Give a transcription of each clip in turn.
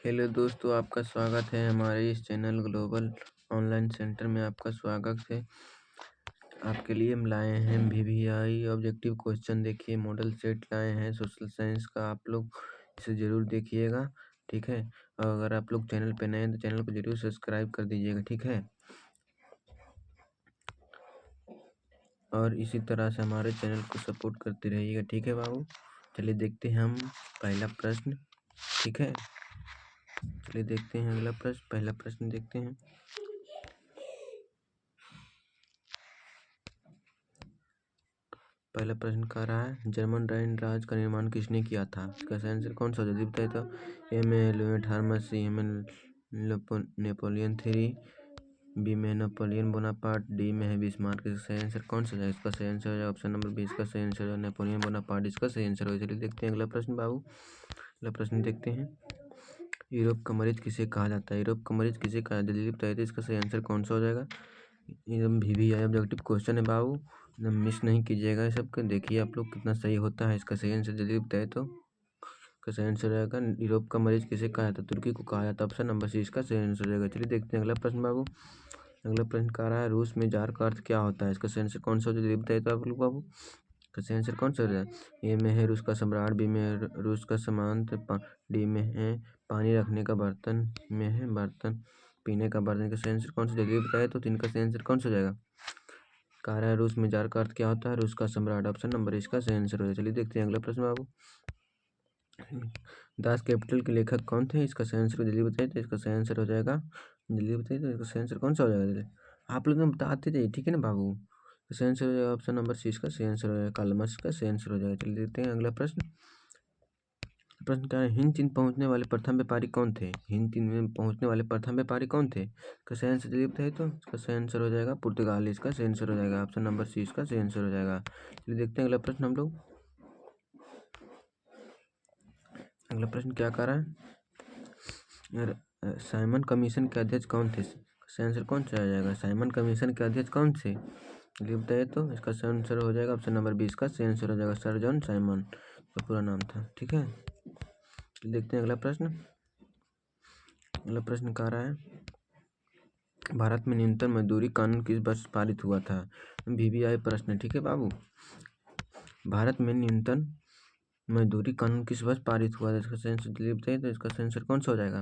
Hello दोस्तों, आपका स्वागत है हमारे इस चैनल ग्लोबल ऑनलाइन सेंटर में। आपका स्वागत है। आपके लिए हम लाए हैं VVI ऑब्जेक्टिव क्वेश्चन। देखिए, मॉडल सेट लाए हैं सोशल साइंस का। आप लोग इसे ज़रूर देखिएगा, ठीक है। और अगर आप लोग चैनल पे नए हैं तो चैनल को ज़रूर सब्सक्राइब कर दीजिएगा, ठीक है। और इसी तरह से हमारे चैनल को सपोर्ट करते रहिएगा, ठीक है बाबू। चलिए देखते हैं हम पहला प्रश्न, ठीक है। चलिए देखते हैं अगला प्रश्न। पहला प्रश्न देखते हैं। पहला प्रश्न कह रहा है, जर्मन राइन राज का निर्माण किसने किया था? इसका सही आंसर कौन सा हो जाए बताइए तो। ए में लुई अठारहवां, सी में नेपोलियन थ्री, बी में नेपोलियन बोनापार्ट, डी में है बिस्मार्क। इसका सही आंसर कौन सा जाए? इसका सही आंसर हो जाए ऑप्शन नंबर बी। इसका सही आंसर है नेपोलियन बोनापार्ट। इसका सही आंसर हो। चलिए देखते हैं अगला प्रश्न बाबू। अगला प्रश्न देखते हैं। यूरोप का मरीज किसे कहा जाता है? यूरोप का मरीज किसे कहा जाता है? जल्दी बताइए तो इसका सही आंसर कौन सा हो जाएगा? एकदम VVI ऑब्जेक्टिव क्वेश्चन है बाबू, एकदम मिस नहीं कीजिएगा। ये सब देखिए आप लोग कितना सही होता है। इसका सही आंसर जल्दी बताए तो। इसका सही आंसर रहेगा, यूरोप का मरीज किसे कहा जाता है? तुर्की को कहा जाता है। ऑप्शन नंबर सी इसका सही आंसर रहेगा। चलिए देखते हैं अगला प्रश्न बाबू। अगला प्रश्न कह रहा है, रूस में जार का अर्थ क्या होता है? इसका सही आंसर कौन सा हो? जल्दी बताइए तो आप लोग बाबू। इसका सही आंसर कौन सा हो जाए? ए में है रूस का सम्राट, बी में है रूस का सामंत, डी में है पानी रखने का बर्तन, में है बर्तन पीने का बर्तन। का सही आंसर कौन सा? जल्दी बताए तो। तीन का सही आंसर कौन सा हो जाएगा? कह रहा है रूस में जार का अर्थ क्या होता है? रूस का सम्राट। ऑप्शन नंबर इसका सही आंसर हो जाए। चलिए देखते हैं अगला प्रश्न बाबू। दास कैपिटल के लेखक कौन थे? इसका सही आंसर जल्दी बताइए तो। इसका सही आंसर हो जाएगा, जल्दी बताइए तो इसका सही आंसर कौन सा हो जाएगा? जल्दी आप लोग बताते जाइए, ठीक है ना बाबू। सही आंसर हो जाएगा ऑप्शन नंबर सी। इसका सही आंसर हो जाएगा कार्ल मार्क्स का सही आंसर हो जाएगा। चलिए देखते हैं अगला प्रश्न। प्रश्न क्या है, हिंद चीन पहुंचने वाले प्रथम व्यापारी कौन थे? हिंद चीन में पहुंचने वाले प्रथम व्यापारी कौन थे? इसका सही आंसर जल्दी बताइए तो। इसका सही आंसर हो जाएगा पुर्तगाल। इसका सही आंसर हो जाएगा ऑप्शन नंबर सी। इसका सही आंसर हो जाएगा। चलिए देखते हैं अगला प्रश्न हम लोग। अगला प्रश्न क्या कर रहा है, साइमन कमीशन के अध्यक्ष कौन थे? सही आंसर कौन सा आ जाएगा? साइमन कमीशन के अध्यक्ष कौन थे? चलिए बताइए तो। इसका सही आंसर हो जाएगा ऑप्शन नंबर 20 का सही आंसर हो जाएगा सर जॉन साइमन का पूरा नाम था, ठीक है। देखते हैं अगला प्रश्न। अगला प्रश्न कह रहा है, भारत में न्यूनतम मजदूरी कानून किस वर्ष पारित हुआ था? VVI प्रश्न है, ठीक है बाबू। भारत में न्यूनतम मजदूरी कानून किस वर्ष पारित हुआ था? इसका सही आंसर जल्दी बताइए तो। इसका सही आंसर कौन सा हो जाएगा?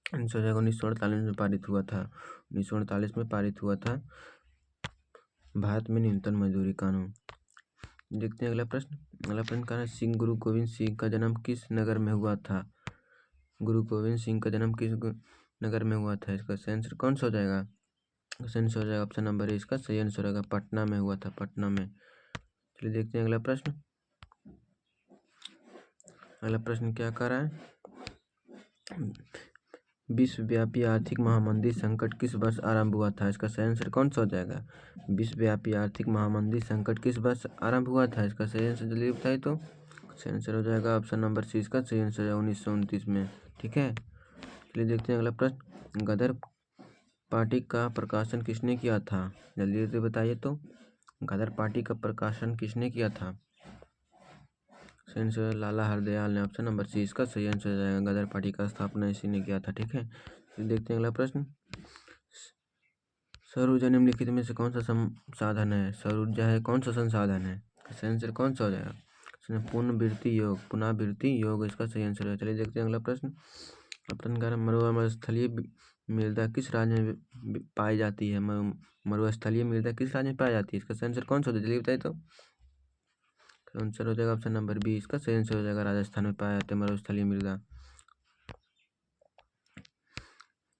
आंसर हो जाएगा 1948 में पारित हुआ था। 1948 में पारित हुआ था भारत में न्यूनतम मजदूरी कानून। देखते हैं अगला प्रश्न। अगला प्रश्न कह रहा है, सिंह गुरु गोविंद सिंह का जन्म किस नगर में हुआ था? गुरु गोविंद सिंह का जन्म किस नगर में हुआ था? इसका सही आंसर कौन सा हो जाएगा? सही आंसर हो जाएगा ऑप्शन नंबर ए। इसका सही आंसर होगा पटना में हुआ था, पटना में। चलिए देखते हैं अगला प्रश्न। अगला प्रश्न क्या कर रहा है, विश्वव्यापी आर्थिक महामंदी संकट किस वर्ष आरंभ हुआ था? इसका सही आंसर कौन सा हो जाएगा? विश्वव्यापी आर्थिक महामंदी संकट किस वर्ष आरंभ हुआ था? इसका सही आंसर जल्दी बताइए तो। सही आंसर हो जाएगा ऑप्शन नंबर सी। इसका सही आंसर है 1929 में, ठीक है। चलिए देखते हैं अगला प्रश्न। गदर पार्टी का प्रकाशन किसने किया था? जल्दी से बताइए तो। गदर पार्टी का प्रकाशन किसने किया था? सही आंसर लाला हरदयाल ने। ऑप्शन नंबर सी इसका सही आंसर हो जाएगा। गदर पार्टी का स्थापना इसी ने किया था, ठीक है। फिर देखते हैं अगला प्रश्न। सौर ऊर्जा निम्नलिखित में से कौन सा संसाधन है? सौर ऊर्जा है कौन सा संसाधन है? सही आंसर कौन सा हो जाएगा? पुनर्वृत्ति योग, पुनर्वृत्ति योग इसका सही आंसर है। चलिए देखते हैं अगला प्रश्न। प्रश्न मरुस्थलीय मृदा किस राज्य में पाई जाती है? मरुस्थलीय मृदा किस राज्य में पाई जाती है? इसका सही आंसर कौन सा होता है? जल्दी बताइए तो। आंसर हो जाएगा ऑप्शन नंबर बी। इसका सही आंसर हो जाएगा राजस्थान में पाया जाता है मरुस्थलीय मृदा।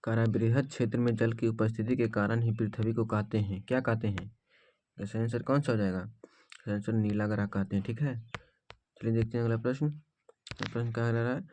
कारा बृहद क्षेत्र में जल की उपस्थिति के कारण ही पृथ्वी को कहते हैं, क्या कहते हैं? सही आंसर कौन सा हो जाएगा? सही आंसर नीला ग्रह कहते हैं, ठीक है। चलिए देखते हैं अगला प्रश्न। प्रश्न कह रहा है,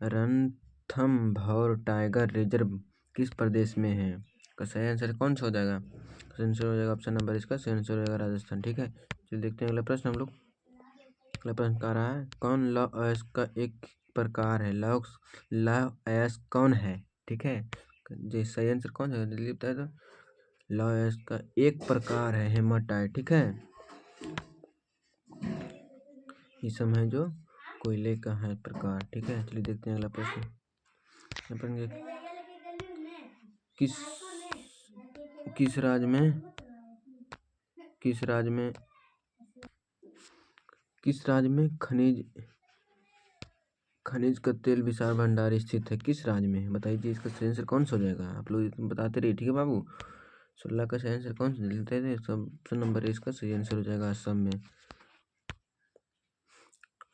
रणथंभौर टाइगर रिजर्व किस प्रदेश में है? का सही आंसर कौन सा हो जाएगा? सही आंसर हो जाएगा ऑप्शन नंबर इसका सही आंसर हो जाएगा राजस्थान, ठीक है। चलिए देखते हैं अगला प्रश्न हम लोग। अगला प्रश्न कह रहा है, कौन लौह अयस्क का एक प्रकार है? लौह अयस्क कौन है, ठीक है। जी सही आंसर कौन है जल्दी बताए तो। लौह अयस्क का एक प्रकार है हेमाटाइट, ठीक है। ये सब है जो कोयले का है प्रकार, ठीक है। चलिए देखते हैं अगला प्रश्न। अपन किस किस राज्य में खनिज का तेल विशाल भंडार स्थित है? किस राज्य में? बताइए इसका सही आंसर कौन सा हो जाएगा? आप लोग बताते रहिए, ठीक है बाबू। 16 का सही आंसर कौन सा लेते थे? सब ऑप्शन नंबर इसका सही आंसर हो जाएगा असम में।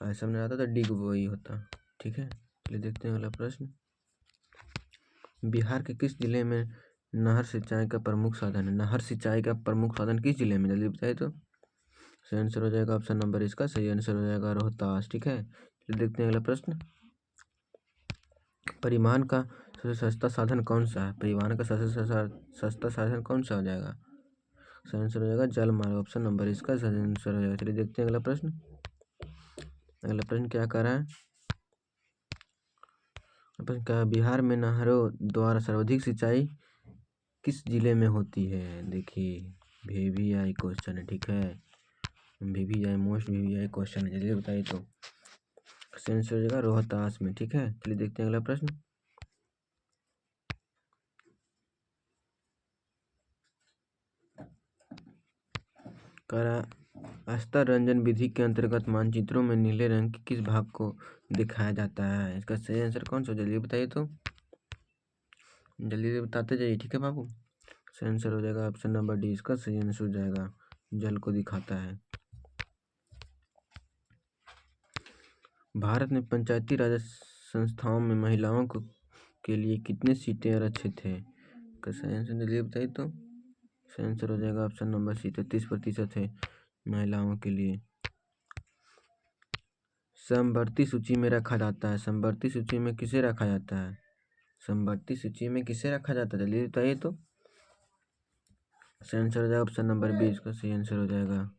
असम में आता था डिग वही होता, ठीक है। चलिए देखते हैं अगला प्रश्न। बिहार के किस जिले में नहर सिंचाई का प्रमुख साधन है? नहर सिंचाई का प्रमुख साधन किस जिले में? जल्दी बताइए तो। सही आंसर हो जाएगा ऑप्शन नंबर इसका सही आंसर हो जाएगा रोहतास, ठीक है। चलिए देखते हैं अगला प्रश्न। परिवहन का सबसे सस्ता साधन कौन सा है? परिवहन का सबसे सस्ता साधन कौन सा हो जाएगा? सही आंसर हो जाएगा जल मार्ग, ऑप्शन नंबर इसका सही आंसर हो जाएगा। चलिए देखते हैं अगला प्रश्न। अगला प्रश्न क्या कर रहा है? प्रश्न क्या, बिहार में नहरों द्वारा सर्वाधिक सिंचाई किस जिले में होती है? देखिए VVI क्वेश्चन है, ठीक है। VVI मोस्ट VVI क्वेश्चन है, जल्दी बताइए तो। सही आंसर हो जाएगा रोहतास में, ठीक है। चलिए देखते हैं अगला प्रश्न। स्तर रंजन विधि के अंतर्गत मानचित्रों में नीले रंग के किस भाग को दिखाया जाता है? इसका सही आंसर कौन सा? जल्दी बताइए तो, जल्दी बताते जाइए, ठीक है बाबू। सही आंसर हो जाएगा ऑप्शन नंबर डी, इसका सही आंसर हो जाएगा जल को दिखाता है। भारत में पंचायती राज संस्थाओं में महिलाओं के लिए कितने सीटें आरक्षित है? इसका सही आंसर जल्दी बताइए तो। सही आंसर हो जाएगा ऑप्शन नंबर सी, 33% है महिलाओं के लिए। समवर्ती सूची में रखा जाता है? समवर्ती सूची में किसे रखा जाता है? समवर्ती सूची में किसे रखा जाता है? जल्दी बताइए तो। सही आंसर हो जाएगा ऑप्शन नंबर बी, इसका सही आंसर हो जाएगा।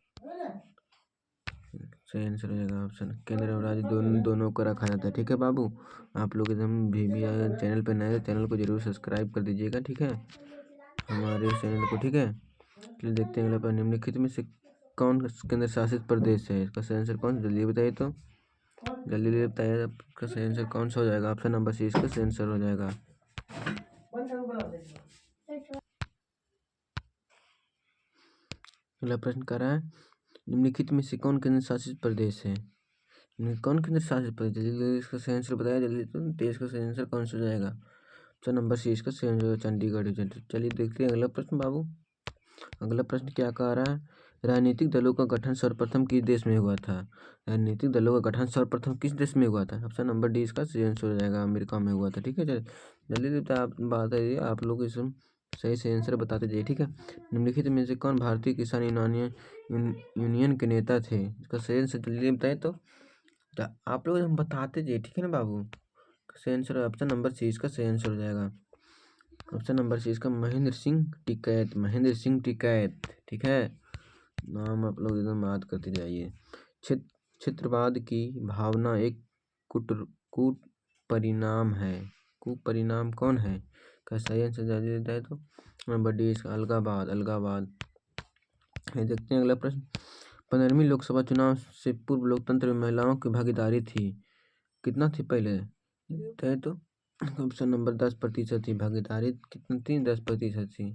सही आंसर हो जाएगा ऑप्शन, केंद्र और राज्य दोनों को रखा जाता है, ठीक है बाबू। आप लोग एकदम VVI चैनल पर नए, चैनल को जरूर सब्सक्राइब कर दीजिएगा, ठीक है, हमारे चैनल को, ठीक है। चलिए देखते हैं अगला पर। निम्नलिखित में से कौन केंद्र शासित प्रदेश है? इसका सही आंसर कौन? जल्दी बताइए तो, जल्दी बताइए आपका सही आंसर कौन सा हो जाएगा? ऑप्शन नंबर सी इसका सही आंसर हो जाएगा। अगला प्रश्न कर रहा है, निम्नलिखित में से कौन केंद्र शासित प्रदेश है? कौन केंद्र शासित प्रदेश? जल्दी इसका सही आंसर बताया जल्दी तो। देश का सही आंसर कौन सा हो जाएगा? ऑप्शन नंबर सी इसका सही आंसर चंडीगढ़। चलिए देखते हैं अगला प्रश्न बाबू। अगला प्रश्न क्या कह रहा है? राजनीतिक दलों का गठन सर्वप्रथम किस देश में हुआ था? राजनीतिक दलों का गठन सर्वप्रथम किस देश में हुआ था? ऑप्शन नंबर डी इसका सही आंसर हो जाएगा अमेरिका में हुआ था, ठीक है। जल्दी जल्दी आप बताइए, आप लोग इस सही आंसर बताते जाइए, ठीक है। निम्नलिखित में से कौन भारतीय किसान यूनियन के नेता थे? इसका सही आंसर जल्दी बताइए तो। आप लोग हम बताते जाइए, ठीक है ना बाबू। सही आंसर ऑप्शन नंबर सी इसका सही आंसर हो जाएगा। ऑप्शन नंबर सी इसका महेंद्र सिंह टिकैत, महेंद्र सिंह टिकैत, ठीक है। नाम आप लोग एकदम याद करते जाइए। क्षेत्रवाद की भावना एक कूट परिणाम है। कुपरिणाम कौन है? का सही आंसर जल्दी देता है तो। नंबर डी इसका अलगावाद, अलगावाद। देखते हैं अगला प्रश्न। 15वीं लोकसभा चुनाव से पूर्व लोकतंत्र में महिलाओं की भागीदारी थी, कितना थी पहले? है तो ऑप्शन नंबर 10% थी भागीदारी। कितनी थी? 10% थी।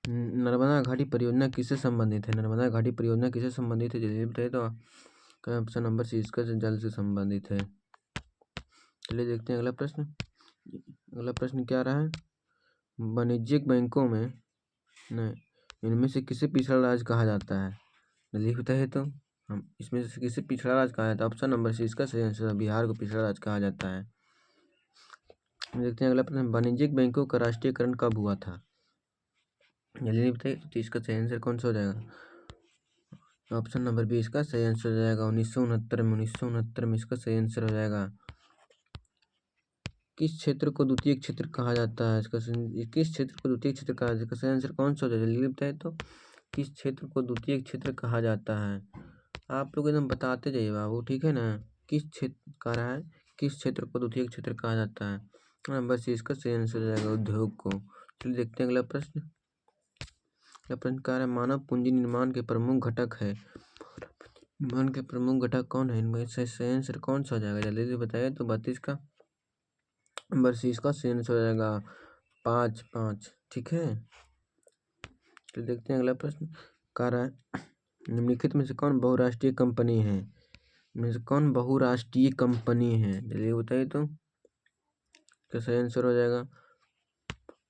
नर्मदा घाटी परियोजना किससे संबंधित है? नर्मदा घाटी परियोजना किससे संबंधित है? जल्दी बताइए तो। ऑप्शन नंबर सी इसका जल से संबंधित है। चलिए देखते हैं अगला प्रश्न। अगला प्रश्न क्या रहा है? वाणिज्यिक बैंकों में इनमें से किसे पिछड़ा राज्य कहा जाता है? जल्दी बताइए तो। हम इसमें से किसे पिछड़ा राज्य कहा जाता है? ऑप्शन नंबर सी इसका सही आंसर, बिहार को पिछड़ा राज्य कहा जाता है। देखते हैं अगला प्रश्न। वाणिज्यिक बैंकों का राष्ट्रीयकरण कब हुआ था? जल्दी बताइए तो इसका सही आंसर कौन सा हो जाएगा? ऑप्शन नंबर बी इसका सही आंसर हो जाएगा 1969 में। 1969 में इसका सही आंसर हो जाएगा। किस क्षेत्र को द्वितीय क्षेत्र कहा जाता है? किस क्षेत्र को द्वितीय क्षेत्र कहा जाता है? इसका सही आंसर कौन सा हो जाएगा? जल्दी बताइए तो। किस क्षेत्र को द्वितीय क्षेत्र कहा जाता है? आप लोग एकदम बताते जाइए बाबू, ठीक है ना। किस क्षेत्र कह रहा है? किस क्षेत्र को द्वितीय क्षेत्र कहा जाता है? नंबर सी इसका सही आंसर हो जाएगा उद्योग को। चलिए देखते हैं अगला प्रश्न। अगला प्रश्न कह रहा है, मानव पूंजी निर्माण के प्रमुख घटक है। ईंधन के प्रमुख घटक कौन है? इनमें से सही आंसर कौन सा हो जाएगा? जल्दी से बताइए। तो 32 का नंबर सी इसका सही आंसर हो जाएगा 5 ठीक है। तो देखते हैं अगला प्रश्न। कह रहा है निम्नलिखित में से कौन बहुराष्ट्रीय कंपनी है? में से कौन बहुराष्ट्रीय कंपनी है? जल्दी बताइए। तो इसका सही आंसर हो जाएगा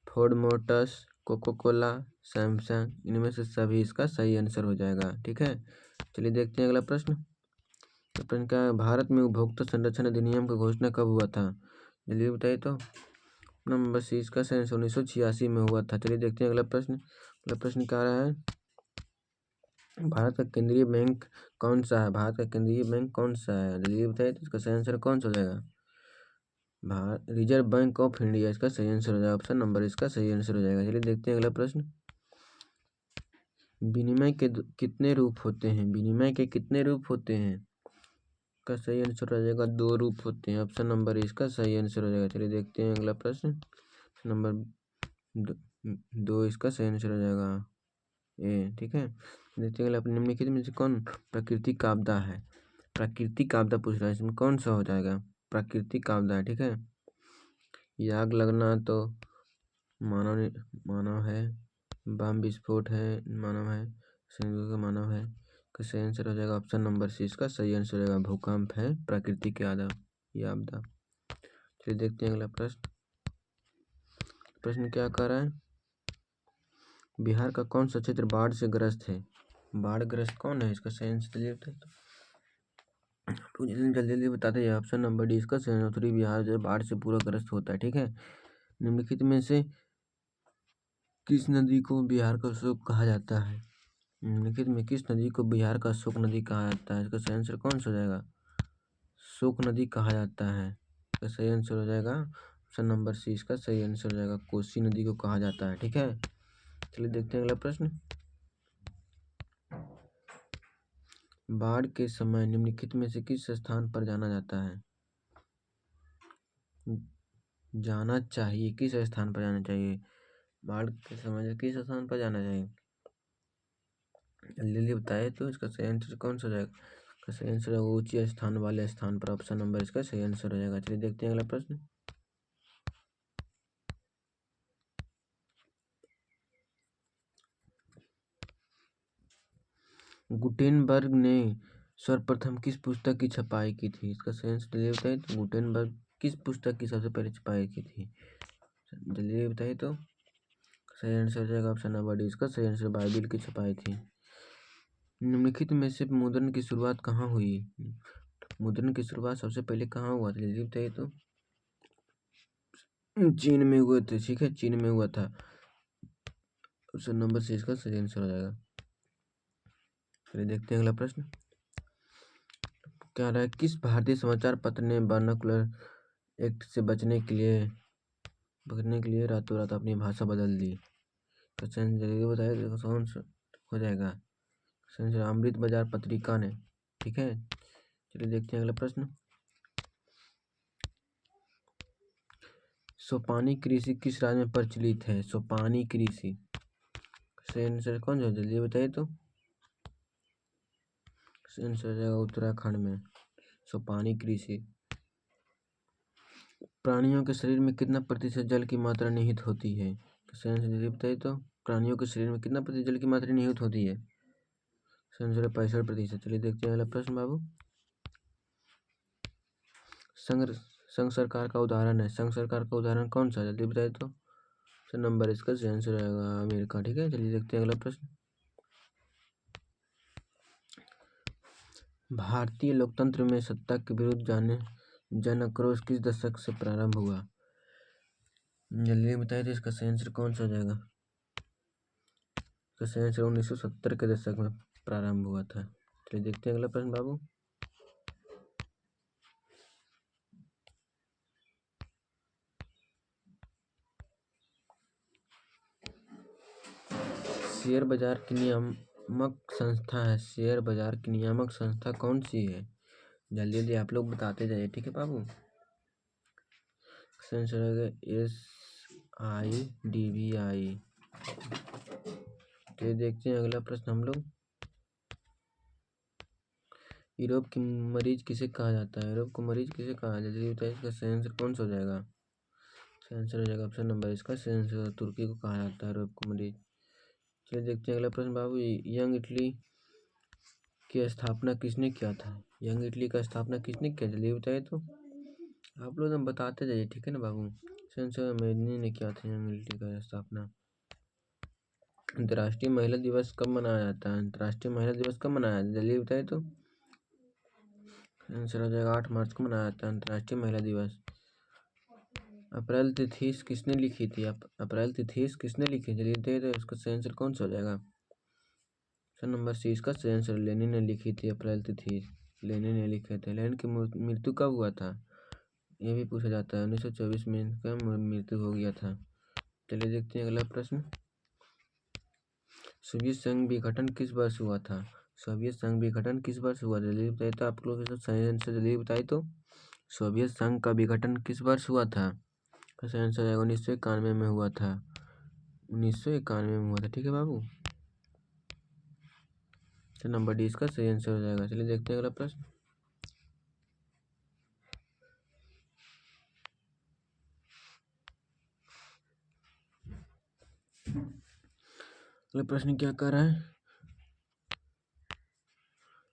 Ford Motors, Coca Cola, Samsung. इनमें से सभी इसका सही आंसर हो जाएगा। ठीक है, चलिए देखते हैं अगला प्रश्न। तो प्रश्न क्या है? भारत में उपभोक्ता संरक्षण अधिनियम का घोषणा कब हुआ था? जल्दी बताइए। तो नंबर सी इसका सही आंसर 1986 में हुआ था। चलिए देखते हैं अगला प्रश्न। अगला प्रश्न क्या रहा है? भारत का केंद्रीय बैंक कौन सा है? भारत का केंद्रीय बैंक कौन सा है? जल्दी बताइए। तो इसका सही आंसर कौन सा हो जाएगा? Bharat reserve bank of India इसका सही आंसर हो जाएगा। ऑप्शन नंबर इसका सही आंसर हो जाएगा। चलिए देखते हैं अगला प्रश्न। विनिमय के कितने रूप होते हैं? विनिमय के कितने रूप होते हैं? का सही आंसर हो जाएगा 2 रूप होते हैं। ऑप्शन नंबर इसका सही आंसर हो जाएगा। चलिए देखते हैं अगला प्रश्न। नंबर 2 इसका सही आंसर हो जाएगा ए। ठीक है, देखते हैं अगला। निम्नलिखित में से कौन प्राकृतिक आपदा है? प्राकृतिक आपदा पूछ रहा है, इसमें कौन सा हो जाएगा? प्राकृतिक आपदा है। ठीक है, ये आग लगना तो मानव है, बम विस्फोट है मानव है, संयोग का मानव है। का सही आंसर हो जाएगा ऑप्शन नंबर सी इसका सही आंसर हो जाएगा। भूकंप है प्राकृतिक आपदा। चलिए देखते हैं अगला प्रश्न। प्रश्न क्या कर रहा है? बिहार का कौन सा क्षेत्र बाढ़ से ग्रस्त है? बाढ़ ग्रस्त कौन है? इसका सही आंसर जल्दी जल्दी बताते हैं। ऑप्शन नंबर डी इसका सही आंसर। उत्तरी बिहार जो बाढ़ से पूरा ग्रस्त होता है। ठीक है, निम्नलिखित में से किस नदी को बिहार का शोक कहा जाता है? निम्नलिखित में किस नदी को बिहार का शोक नदी कहा जाता है? इसका सही आंसर कौन सा हो जाएगा? शोक नदी कहा जाता है। इसका सही आंसर हो जाएगा ऑप्शन नंबर सी इसका सही आंसर हो जाएगा। कोसी नदी को कहा जाता है। ठीक है, चलिए देखते हैं अगला प्रश्न। बाढ़ के समय निम्नलिखित में से किस स्थान पर जाना जाता है? जाना चाहिए, किस स्थान पर जाना चाहिए? बाढ़ के समय किस स्थान पर जाना चाहिए? जल्दी जल्दी बताए। तो इसका सही आंसर कौन सा हो जाएगा? इसका सही आंसर है ऊंचे स्थान वाले स्थान पर। ऑप्शन नंबर इसका सही आंसर हो जाएगा। चलिए देखते हैं अगला प्रश्न। गुटेनबर्ग ने सर्वप्रथम किस पुस्तक की छपाई की थी? इसका सही आंसर जल्दी बताइए। तो गुटेनबर्ग किस पुस्तक की सबसे पहले छपाई की थी? जल्दी बताइए। तो सही आंसर हो जाएगा ऑप्शन नंबर डी इसका सही आंसर बाइबिल की छपाई थी। निम्नलिखित में से मुद्रण की शुरुआत कहाँ हुई? मुद्रण की शुरुआत सबसे पहले कहाँ हुआ था? जल्दी बताइए। तो चीन में हुए थे। ठीक है, चीन में हुआ था। ऑप्शन नंबर सी इसका सही आंसर हो जाएगा। चलिए देखते हैं अगला प्रश्न। क्या रहा है? किस भारतीय समाचार पत्र ने वर्नाकुलर एक्ट से बचने के लिए रातों रात अपनी भाषा बदल दी? तो जल्दी बताइए। देखो कौन सा हो जाएगा? अमृत बाजार पत्रिका ने। ठीक है, चलिए देखते हैं अगला प्रश्न। सोपानी कृषि किस राज्य में प्रचलित है? सोपानी कृषि सही आंसर कौन सा? जल्दी बताइए। तो सही आंसर हो जाएगा उत्तराखंड में सोपानी कृषि। प्राणियों के शरीर में कितना प्रतिशत जल की मात्रा निहित होती है? सही आंसर जल्दी बताइए। तो प्राणियों के शरीर में कितना प्रतिशत जल की मात्रा निहित होती है? सही आंसर है 65%। चलिए देखते हैं अगला प्रश्न बाबू। संघ सरकार का उदाहरण है। संघ सरकार का उदाहरण कौन सा? जल्दी बताइए। तो नंबर इसका सही आंसर रहेगा अमेरिका। ठीक है, चलिए देखते हैं अगला प्रश्न। भारतीय लोकतंत्र में सत्ता के विरुद्ध जन आक्रोश किस दशक से प्रारंभ हुआ? जल्दी बताइए। तो इसका सही आंसर कौन सा हो जाएगा? इसका सही आंसर 1970 के दशक में प्रारंभ हुआ था। चलिए देखते हैं अगला प्रश्न बाबू। शेयर बाजार की नियामक संस्था है। शेयर बाजार की नियामक संस्था कौन सी है? जल्दी जल्दी आप लोग बताते जाइए। ठीक है बाबू, सही आंसर है SIDBI। तो देखते हैं अगला प्रश्न हम लोग। यूरोप की मरीज किसे कहा जाता है? यूरोप को मरीज किसे कहा जाता है? बताइए इसका सही आंसर कौन सा हो जाएगा? सही आंसर हो जाएगा ऑप्शन नंबर इसका सही आंसर तुर्की को कहा जाता है यूरोप को मरीज। चलिए देखते हैं अगला प्रश्न बाबू। यंग इटली की स्थापना किसने किया था? यंग इटली का स्थापना किसने किया? चलिए बताइए तो। आप लोग बताते जाइए, ठीक है ना बाबू। सही आंसर मेदिनी ने किया था यंग इटली का स्थापना। अंतर्राष्ट्रीय महिला दिवस कब मनाया जाता है? अंतर्राष्ट्रीय महिला दिवस कब मनाया जाता है? जल्दी बताइए तो। आंसर हो जाएगा 8 मार्च को मनाया जाता है अंतर्राष्ट्रीय महिला दिवस। अप्रैल तिथि किसने लिखी थी? अप्रैल तिथि किसने लिखी? चलिए बताइए तो इसका सही आंसर कौन सा हो जाएगा? ऑप्शन नंबर सी इसका सही आंसर लेनिन ने लिखी थी अप्रैल तिथि। लेनिन ने लिखे थे। लेनिन की मृत्यु कब हुआ था? ये भी पूछा जाता है। 1924 में इनका मृत्यु हो गया था। चलिए देखते हैं अगला प्रश्न। सोवियत संघ विघटन किस वर्ष हुआ था? सोवियत संघ विघटन किस वर्ष हुआ? जल्दी बताइए तो। आप लोग सही आंसर जल्दी बताइए तो। सोवियत संघ का विघटन किस वर्ष हुआ था? सही आंसर आएगा 1991 में हुआ था। 1991 में हुआ था, ठीक है बाबू। तो नंबर डी इसका सही आंसर हो जाएगा। चलिए देखते हैं अगला प्रश्न। अगला प्रश्न क्या कर रहा है?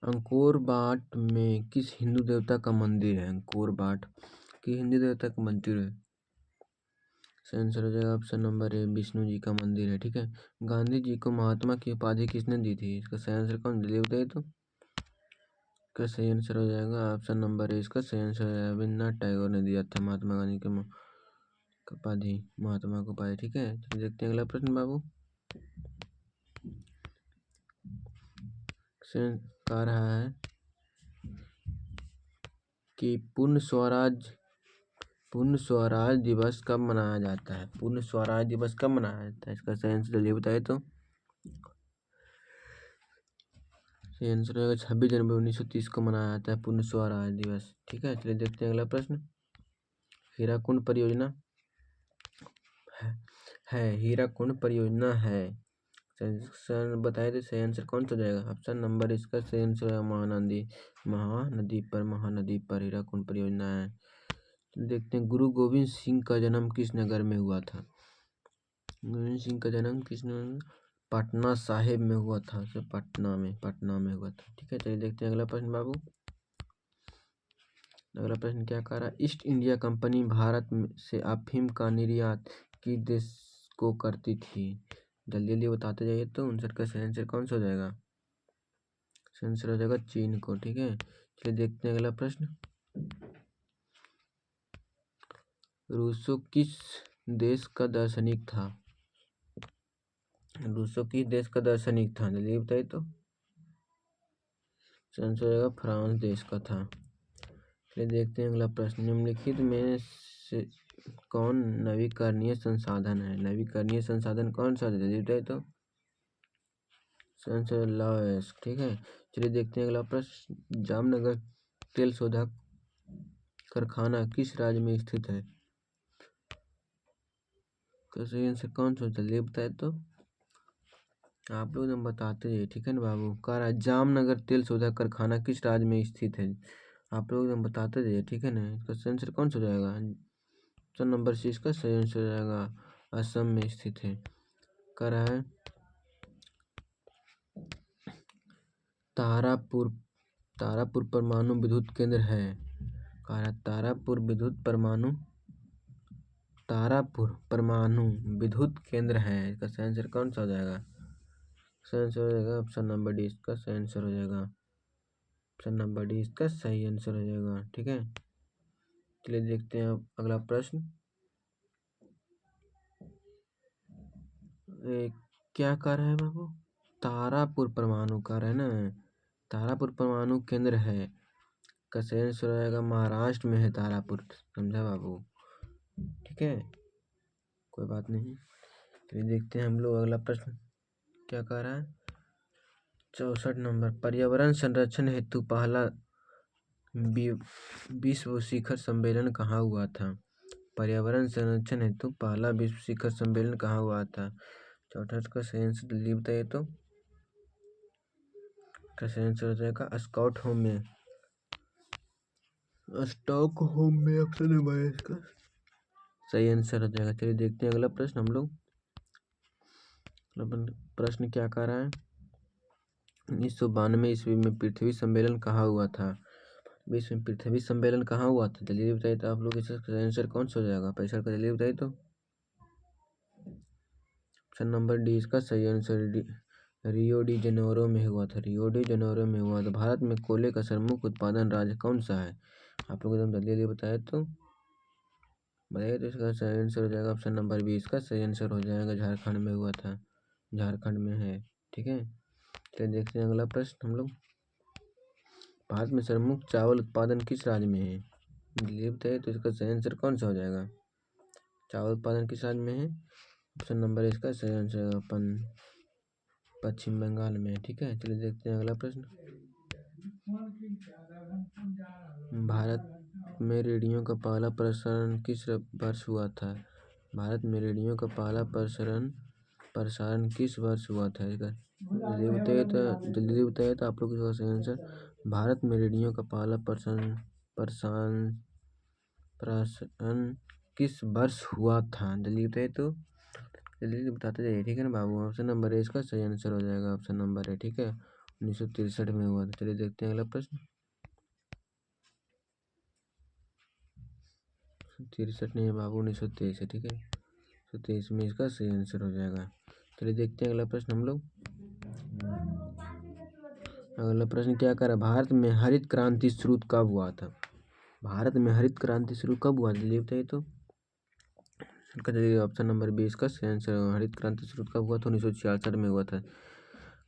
अंकोर वाट में किस हिंदू देवता का मंदिर है? अंकोर वाट की हिंदू देवता का मंदिर है। सही आंसर हो जाएगा option number A Vishnu ji का मंदिर है, ठीक है। गांधी जी को महात्मा की उपाधि किसने दी थी? इसका सही आंसर कौन? जल्दी बताइए तो। इसका सही आंसर हो जाएगा ऑप्शन नंबर ए इसका सही आंसर है रविन्द्रनाथ टैगोर ने दिया था महात्मा गांधी के उपाधि, महात्मा को उपाधि, ठीक है। तो देखते हैं अगला प्रश्न बाबू। कह रहा है कि पूर्ण स्वराज दिवस कब मनाया जाता है? पूर्ण स्वराज दिवस कब मनाया जाता है? इसका सही आंसर जल्दी बताइए तो। सही आंसर होगा 26 जनवरी 1930 को मनाया जाता है पूर्ण स्वराज दिवस, ठीक है। चलिए देखते हैं अगला प्रश्न। हीराकुंड परियोजना है हीराकुंड परियोजना है। सर बताए थे सही आंसर कौन सा जाएगा? ऑप्शन नंबर इसका सही आंसर है महानदी पर हीराकुंड परियोजना है। देखते हैं गुरु गोविंद सिंह का जन्म किस नगर में हुआ था? गोविंद सिंह का जन्म पटना साहिब में हुआ था। पटना में हुआ था, ठीक है। चलिए देखते हैं अगला प्रश्न बाबू। अगला प्रश्न क्या कह रहा है? ईस्ट इंडिया कंपनी भारत से अफीम का निर्यात किस देश को करती थी? जल्दी जल्दी बताते जाइए तो। आंसर का सही आंसर कौन सा हो जाएगा? सही आंसर हो जाएगा चीन को, ठीक है। चलिए देखते हैं अगला प्रश्न। रूसो किस देश का दार्शनिक था? रूसो किस देश का दार्शनिक था? जल्दी बताइए तो। सही आंसर हो जाएगा फ्रांस देश का था। चलिए देखते हैं अगला प्रश्न। निम्नलिखित में से कौन नवीकरणीय संसाधन है? नवीकरणीय संसाधन कौन सा? जल्दी बताइए तो। सही आंसर लॉस, ठीक है। चलिए देखते हैं अगला प्रश्न। जामनगर तेल शोधक कारखाना किस राज्य में स्थित है? सही आंसर कौन सा? जल्दी बताए तो। आप लोग बताते हैं, ठीक है ना बाबू। कह रहा है जामनगर तेल शोधक कारखाना किस राज्य में स्थित है? आप लोग बताते जाइए, ठीक है ना। इसका सही आंसर कौन सा हो जाएगा? ऑप्शन नंबर सी इसका सही आंसर हो जाएगा असम में स्थित है। कह रहा है तारापुर परमाणु विद्युत केंद्र है। कह रहा है तारापुर परमाणु विद्युत केंद्र है। इसका सही आंसर कौन सा हो जाएगा? सही आंसर हो जाएगा ऑप्शन नंबर डी इसका सही आंसर हो जाएगा। ऑप्शन नंबर डी इसका सही आंसर हो जाएगा, ठीक है। चलिए देखते हैं अगला प्रश्न। क्या कर रहे हैं बाबू? तारापुर परमाणु कर रहे हैं ना। तारापुर परमाणु केंद्र है का सही आंसर हो जाएगा महाराष्ट्र में है तारापुर, समझा बाबू, ठीक है। कोई बात नहीं। तो देखते हैं हम लोग अगला प्रश्न क्या कह रहा है। 64 नंबर। पर्यावरण संरक्षण हेतु पहला विश्व शिखर सम्मेलन कहाँ हुआ था? पर्यावरण संरक्षण हेतु पहला विश्व शिखर सम्मेलन कहाँ हुआ था? 64 का सही आंसर जल्दी बताइए तो। का सही आंसर हो जाएगा स्कॉटहोम में स्टॉक होम में ऑप्शन नंबर है इसका सही आंसर हो जाएगा। चलिए देखते हैं अगला प्रश्न हम लोग। प्रश्न क्या कह रहा है, 1992 ईस्वी में पृथ्वी सम्मेलन कहाँ हुआ था? विश्व में पृथ्वी सम्मेलन कहाँ हुआ था? जल्दी बताइए तो आप लोग इसका आंसर कौन सा हो जाएगा? पैसा का जल्दी बताइए तो। ऑप्शन नंबर डी इसका सही आंसर रियो डी जेनेरो में हुआ था। रियो डी जेनेरो में हुआ था। भारत में कोयले का सर्वमुख उत्पादन राज्य कौन सा है? आप लोग एकदम जल्दी जल्दी बताए तो बताइए तो इसका सही आंसर हो जाएगा ऑप्शन नंबर बी इसका सही आंसर हो जाएगा। झारखंड में हुआ था, झारखंड में है। ठीक है, चलिए देखते हैं अगला प्रश्न हम लोग। भारत में सर्वमुख चावल उत्पादन किस राज्य में है? जल्दी बताइए तो इसका सही आंसर कौन सा हो जाएगा? चावल उत्पादन किस राज्य में है? ऑप्शन नंबर इसका सही आंसर अपन पश्चिम बंगाल में। ठीक है, चलिए देखते हैं अगला प्रश्न। भारत में रेडियो का पहला प्रसारण किस वर्ष हुआ था? भारत में रेडियो का पहला प्रसारण किस वर्ष हुआ था? जल्दी बताइए तो आप लोग इसका सही आंसर। भारत में रेडियो का पहला प्रसारण किस वर्ष हुआ था? जल्दी बताइए तो जल्दी बताते जाइए। ठीक है ना बाबू, ऑप्शन नंबर ए इसका सही आंसर हो जाएगा। ऑप्शन नंबर है, ठीक है, 1963 में हुआ था। चलिए देखते हैं अगला प्रश्न। 63 नहीं है बाबू, 1923 है। ठीक है, 1923 में इसका सही आंसर हो जाएगा। चलिए देखते हैं अगला प्रश्न हम लोग। अगला प्रश्न क्या कर रहा है, भारत में हरित क्रांति शुरू कब हुआ था? भारत में हरित क्रांति शुरू कब हुआ? जल्दी बताइए तो। ऑप्शन नंबर बी इसका सही आंसर। हरित क्रांति शुरू कब हुआ था? 1966 में हुआ था।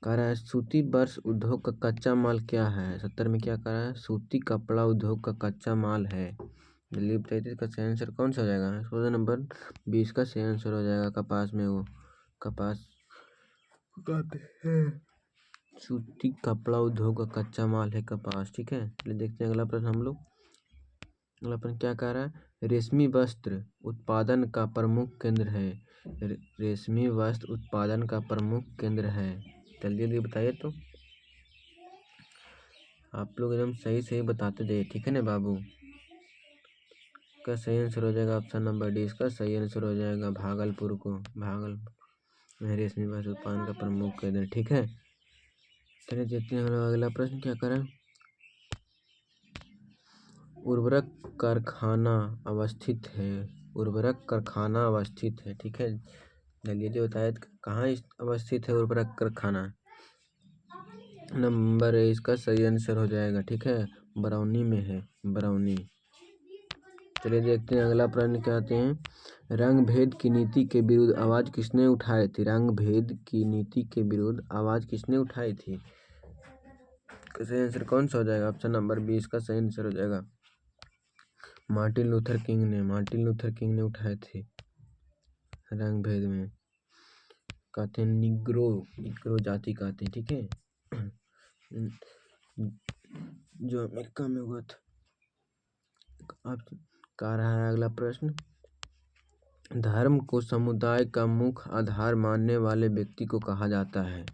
कह रहा है सूती वस्त्र उद्योग का कच्चा माल क्या है? 70 में क्या कह रहा है? सूती कपड़ा उद्योग का कच्चा माल है। जल्दी बताइए इसका सही आंसर कौन सा हो जाएगा? ऑप्शन नंबर 20 का सही आंसर हो जाएगा। कपास में वो कपास उगाते हैं। सूती कपड़ा उद्योग का कच्चा माल है कपास। ठीक है, चलिए देखते हैं अगला प्रश्न हम लोग। अगला प्रश्न क्या कह रहा है, रेशमी वस्त्र उत्पादन का प्रमुख केंद्र है। रेशमी वस्त्र उत्पादन का प्रमुख केंद्र है। जल्दी जल्दी बताइए तो। आप लोग एकदम सही सही बताते जाइए। ठीक है ना बाबू, का सही आंसर हो जाएगा ऑप्शन नंबर डी इसका सही आंसर हो जाएगा। भागलपुर में रेशमी वस्त्र उत्पादन का प्रमुख केंद्र। ठीक है, चलिए देखते हैं अगला प्रश्न क्या करें। उर्वरक कारखाना अवस्थित है। उर्वरक कारखाना अवस्थित है। ठीक है, जल्दी बताया कहाँ अवस्थित है उर्वरक कारखाना? नंबर ए इसका सही आंसर हो जाएगा। ठीक है, बरौनी में है, बरौनी। चलिए देखते हैं अगला प्रश्न क्या आते हैं। रंग भेद की नीति के विरुद्ध आवाज किसने उठाई थी? रंग भेद की नीति के विरुद्ध आवाज किसने उठाई थी? सही आंसर कौन सा हो जाएगा? ऑप्शन नंबर बी इसका सही आंसर हो जाएगा। मार्टिन लूथर किंग ने उठाए थे रंग भेद में। कहते हैं निग्रो जाति कहते हैं। ठीक है, जो अमेरिका में हुआ था। अब कह रहा है अगला प्रश्न, धर्म को समुदाय का मुख्य आधार मानने वाले व्यक्ति को कहा जाता है।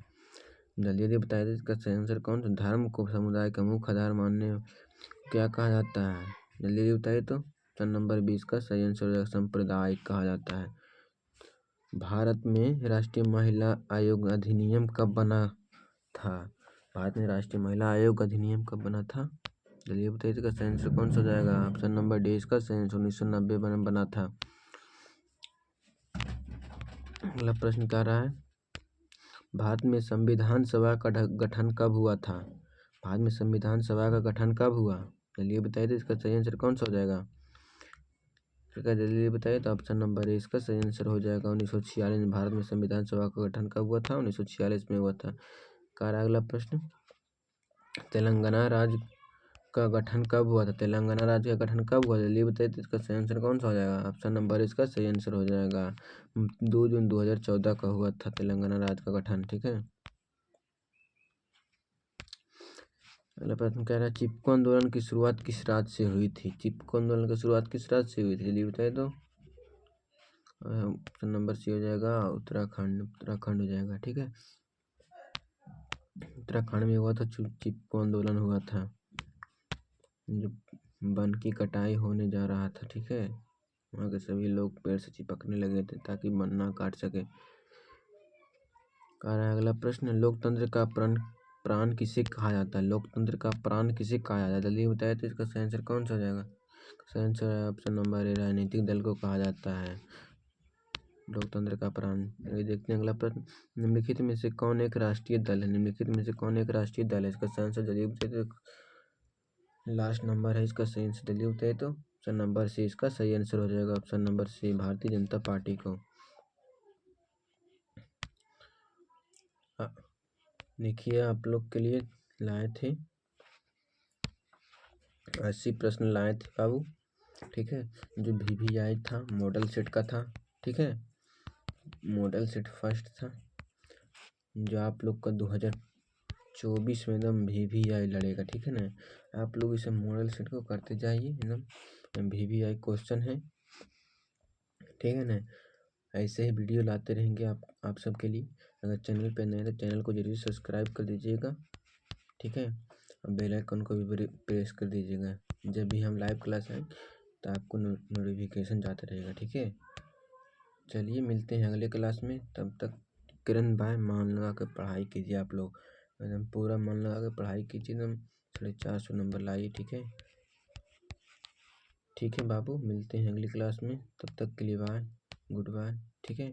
जल्दी जल्दी बताइए इसका सही आंसर कौन सा? धर्म को समुदाय का मुख्य आधार मानने क्या कहा जाता है? जल्दी जल्दी बताइए तो। ऑप्शन नंबर 20 का सही आंसर हो जाएगा। सांप्रदायिक कहा जाता है। भारत में राष्ट्रीय महिला आयोग अधिनियम कब बना था? भारत में राष्ट्रीय महिला आयोग अधिनियम कब बना था? जल्दी बताइए इसका सही आंसर कौन सा हो जाएगा? ऑप्शन नंबर डी इसका सही आंसर 1990 में बना था। अगला प्रश्न क्या रहा है, भारत में संविधान सभा का गठन कब हुआ था? भारत में संविधान सभा का गठन कब हुआ? जल्दी बताइए तो इसका सही आंसर कौन सा हो जाएगा? जल्दी बताइए तो ऑप्शन नंबर ए इसका सही आंसर हो जाएगा। 1946 में भारत में संविधान सभा का गठन कब हुआ था? 1946 में हुआ था। अगला प्रश्न, तेलंगाना राज्य का गठन कब हुआ था? तेलंगाना राज्य का गठन कब हुआ? जल्दी बताइए तो इसका सही आंसर कौन सा हो जाएगा? ऑप्शन नंबर इसका सही आंसर हो जाएगा। 2 जून 2014 का हुआ था तेलंगाना राज्य का गठन। ठीक है, अगला प्रश्न कह रहा है, चिपको आंदोलन की शुरुआत किस राज्य से हुई थी? चिपको आंदोलन की शुरुआत किस राज्य से हुई थी? जल्दी बताइए तो। ऑप्शन नंबर सी हो जाएगा उत्तराखंड हो जाएगा। ठीक है, उत्तराखंड में हुआ था चिपको आंदोलन हुआ था। जो वन की कटाई होने जा रहा था, ठीक है, वहाँ के सभी लोग पेड़ से चिपकने लगे थे ताकि वन ना काट सके। कह रहा है अगला प्रश्न, लोकतंत्र का प्राण प्राण किसे कहा जाता है? लोकतंत्र का प्राण किसे कहा जाता है? जल्दी बताया तो इसका सही आंसर कौन सा हो जाएगा? सही आंसर है ऑप्शन नंबर ए, राजनीतिक दल को कहा जाता है लोकतंत्र का प्राण। अभी देखते हैं अगला प्रश्न, निम्नलिखित में से कौन एक राष्ट्रीय दल है? निम्नलिखित में से कौन एक राष्ट्रीय दल है? इसका सही आंसर जल्दी बताइए तो लास्ट नंबर है इसका सही आंसर, जल्दी बताइए तो ऑप्शन नंबर सी इसका सही आंसर हो जाएगा। Option number C, Bharatiya Janata party को। देखिए आप लोग के लिए लाए थे 80 प्रश्न लाए थे बाबू, ठीक है, जो VVI था मॉडल सेट का था, ठीक है, मॉडल सेट फर्स्ट था, जो आप लोग का 2024 में एकदम VVI लड़ेगा, ठीक है ना। आप लोग इसे मॉडल सेट को करते जाइए, एकदम VVI क्वेश्चन है, ठीक है ना। ऐसे ही वीडियो लाते रहेंगे आप सबके लिए। अगर चैनल पे नए तो चैनल को जरूर सब्सक्राइब कर दीजिएगा, ठीक है, और बेल आइकन को भी प्रेस कर दीजिएगा। जब भी हम लाइव क्लास आए तो आपको नोटिफिकेशन जाता रहेगा, ठीक है। चलिए मिलते हैं अगले क्लास में, तब तक किरण बाय, मन लगा कर पढ़ाई कीजिए आप लोग, एकदम पूरा मन लगा कर पढ़ाई कीजिए, एकदम 450 नंबर लाइए, ठीक है। ठीक है बाबू, मिलते हैं अगली क्लास में, तब तक के लिए बाय, गुड बाय, ठीक है।